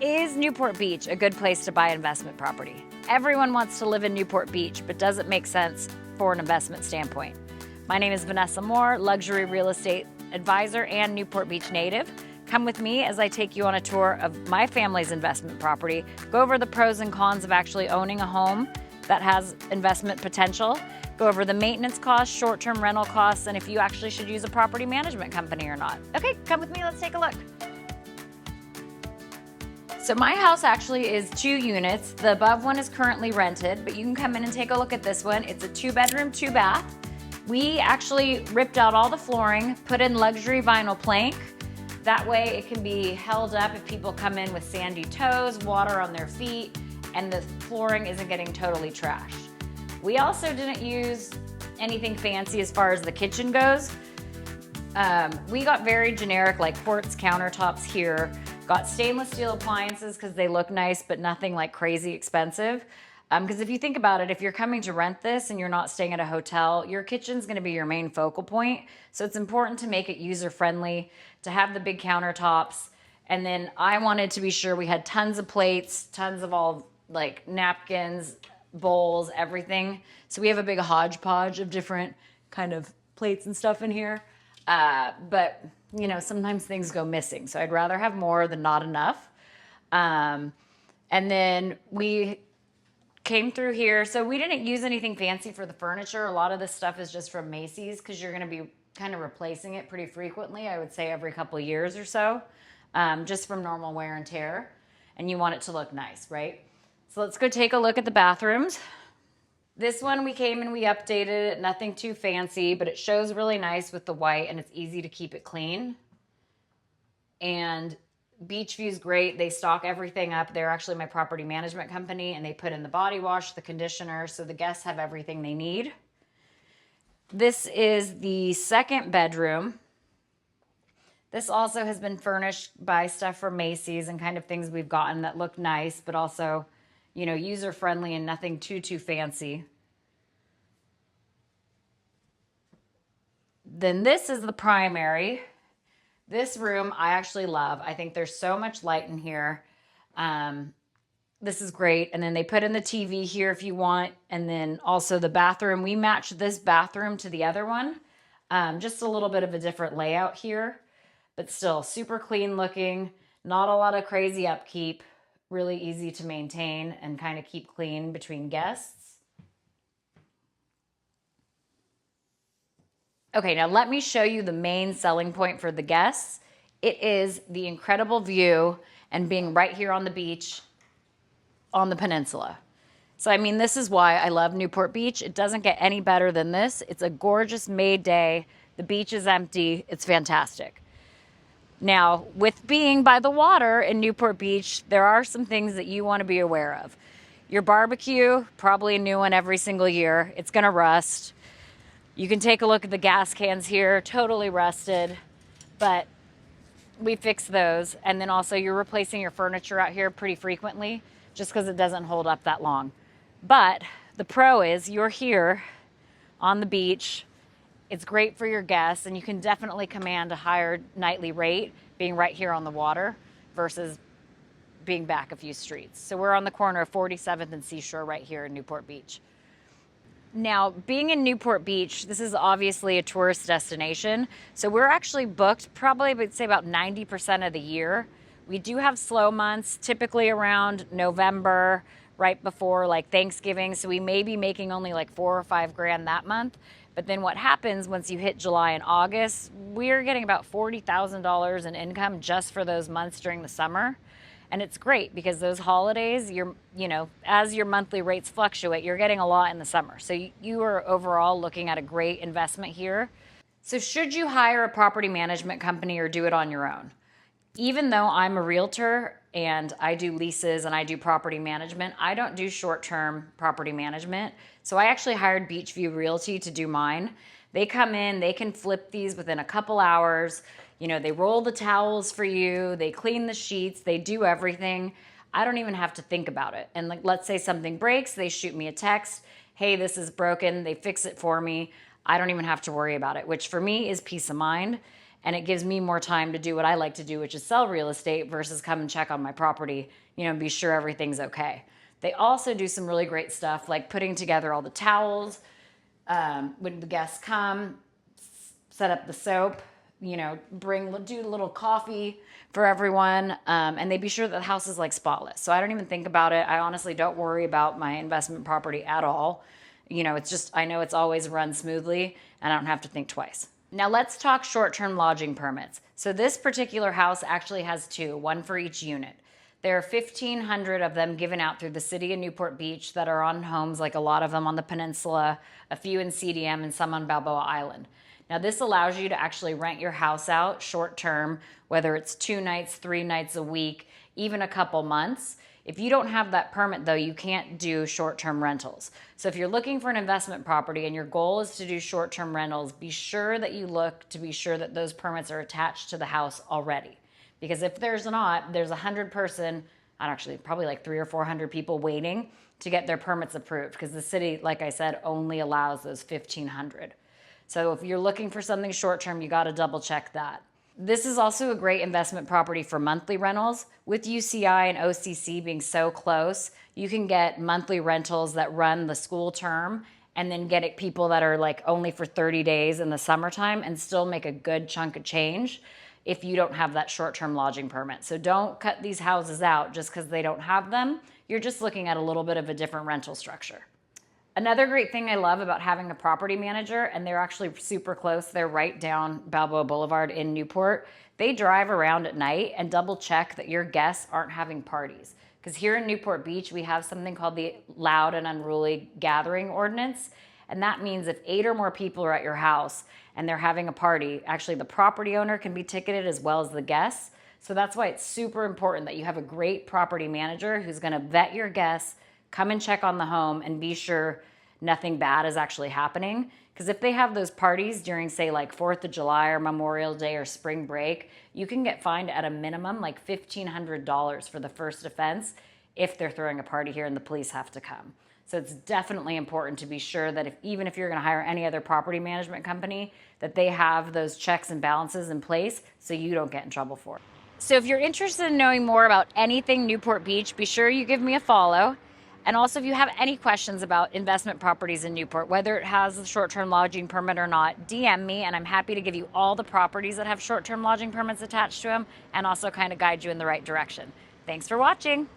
Is Newport Beach a good place to buy investment property? Everyone wants to live in Newport Beach, but does it make sense for an investment standpoint? My name is Vanessa Moore, luxury real estate advisor and Newport Beach native. Come with me as I take you on a tour of my family's investment property, go over the pros and cons of actually owning a home that has investment potential, go over the maintenance costs, short-term rental costs, and if you actually should use a property management company or not. Okay, come with me, let's take a look. So my house actually is 2 units. The above one is currently rented, but you can come in and take a look at this one. It's a 2-bedroom, 2-bath. We actually ripped out all the flooring, put in luxury vinyl plank. That way it can be held up if people come in with sandy toes, water on their feet, and the flooring isn't getting totally trashed. We also didn't use anything fancy as far as the kitchen goes. We got very generic, like quartz countertops here. Got stainless steel appliances because they look nice, but nothing like crazy expensive. Because if you think about it, if you're coming to rent this and you're not staying at a hotel, your kitchen's gonna be your main focal point. So it's important to make it user-friendly, to have the big countertops. And then I wanted to be sure we had tons of plates, tons of all like napkins, bowls, everything. So we have a big hodgepodge of different kind of plates and stuff in here. But you know, sometimes things go missing. So I'd rather have more than not enough. And then we came through here. So we didn't use anything fancy for the furniture. A lot of this stuff is just from Macy's because you're going to be kind of replacing it pretty frequently. I would say every couple of years or so, just from normal wear and tear. And you want it to look nice, right? So let's go take a look at the bathrooms. This one we came and we updated it, nothing too fancy, but it shows really nice with the white and it's easy to keep it clean. And Beachview's great. They stock everything up. They're actually my property management company and they put in the body wash, the conditioner, so the guests have everything they need. This is the 2nd bedroom. This also has been furnished by stuff from Macy's and kind of things we've gotten that look nice, but also, you know, user-friendly and nothing too fancy. Then this is the primary. This room I actually love. I think there's so much light in here. This is great. And then they put in the TV here if you want. And then also the bathroom. We matched this bathroom to the other one. Just a little bit of a different layout here, but still super clean looking. Not a lot of crazy upkeep. Really easy to maintain and kind of keep clean between guests. Okay, now let me show you the main selling point for the guests. It is the incredible view and being right here on the beach on the peninsula. So, I mean, this is why I love Newport Beach. It doesn't get any better than this. It's a gorgeous May day. The beach is empty. It's fantastic. Now, with being by the water in Newport Beach, there are some things that you want to be aware of. Your barbecue, probably a new one every single year. It's going to rust. You can take a look at the gas cans here, totally rusted, but we fix those. And then also you're replacing your furniture out here pretty frequently just because it doesn't hold up that long. But the pro is you're here on the beach. It's great for your guests, and you can definitely command a higher nightly rate being right here on the water versus being back a few streets. So we're on the corner of 47th and Seashore right here in Newport Beach. Now, being in Newport Beach, this is obviously a tourist destination. So we're actually booked probably, I would say, about 90% of the year. We do have slow months, typically around November, right before like Thanksgiving. So we may be making only like $4 or $5 grand that month. But then what happens once you hit July and August, we're getting about $40,000 in income just for those months during the summer. And it's great because those holidays, you know, as your monthly rates fluctuate, you're getting a lot in the summer. So you are overall looking at a great investment here. So should you hire a property management company or do it on your own? Even though I'm a realtor and I do leases and I do property management, I don't do short-term property management. So I actually hired Beachview Realty to do mine. They come in, they can flip these within a couple hours. You know, they roll the towels for you, they clean the sheets, they do everything. I don't even have to think about it. And like, let's say something breaks, they shoot me a text, hey, this is broken, they fix it for me. I don't even have to worry about it, which for me is peace of mind. and it gives me more time to do what I like to do, which is sell real estate versus come and check on my property, and be sure everything's okay. They also do some really great stuff like putting together all the towels when the guests come, set up the soap, do a little coffee for everyone, and they be sure that the house is like spotless. So I don't even think about it. I honestly don't worry about my investment property at all. It's just, I know it's always run smoothly and I don't have to think twice. Now let's talk short-term lodging permits. So this particular house actually has two, one for each unit. There are 1,500 of them given out through the city of Newport Beach that are on homes, like a lot of them on the peninsula, a few in CDM, and some on Balboa Island. Now this allows you to actually rent your house out short-term, whether it's 2 nights, 3 nights a week, even a couple months. If you don't have that permit though, you can't do short-term rentals. So if you're looking for an investment property and your goal is to do short-term rentals, be sure that you look to be sure that those permits are attached to the house already. Because if there's not, there's 100 person, actually probably like 300 or 400 people waiting to get their permits approved, because the city, like I said, only allows those 1,500. So if you're looking for something short-term, you got to double check that. This is also a great investment property for monthly rentals. With UCI and OCC being so close, you can get monthly rentals that run the school term and then get people that are like only for 30 days in the summertime and still make a good chunk of change if you don't have that short-term lodging permit. So don't cut these houses out just because they don't have them. You're just looking at a little bit of a different rental structure. Another great thing I love about having a property manager, and they're actually super close, they're right down Balboa Boulevard in Newport. They drive around at night and double check that your guests aren't having parties. Because here in Newport Beach, we have something called the Loud and Unruly Gathering Ordinance. And that means if 8 or more people are at your house and they're having a party, actually the property owner can be ticketed as well as the guests. So that's why it's super important that you have a great property manager who's gonna vet your guests, come and check on the home and be sure nothing bad is actually happening. Because if they have those parties during, say, like 4th of July or Memorial Day or spring break, you can get fined at a minimum like $1,500 for the first offense if they're throwing a party here and the police have to come. So it's definitely important to be sure that even if you're going to hire any other property management company, that they have those checks and balances in place so you don't get in trouble for it. So if you're interested in knowing more about anything Newport Beach, be sure you give me a follow. And also, if you have any questions about investment properties in Newport, whether it has a short-term lodging permit or not, DM me, and I'm happy to give you all the properties that have short-term lodging permits attached to them and also kind of guide you in the right direction. Thanks for watching.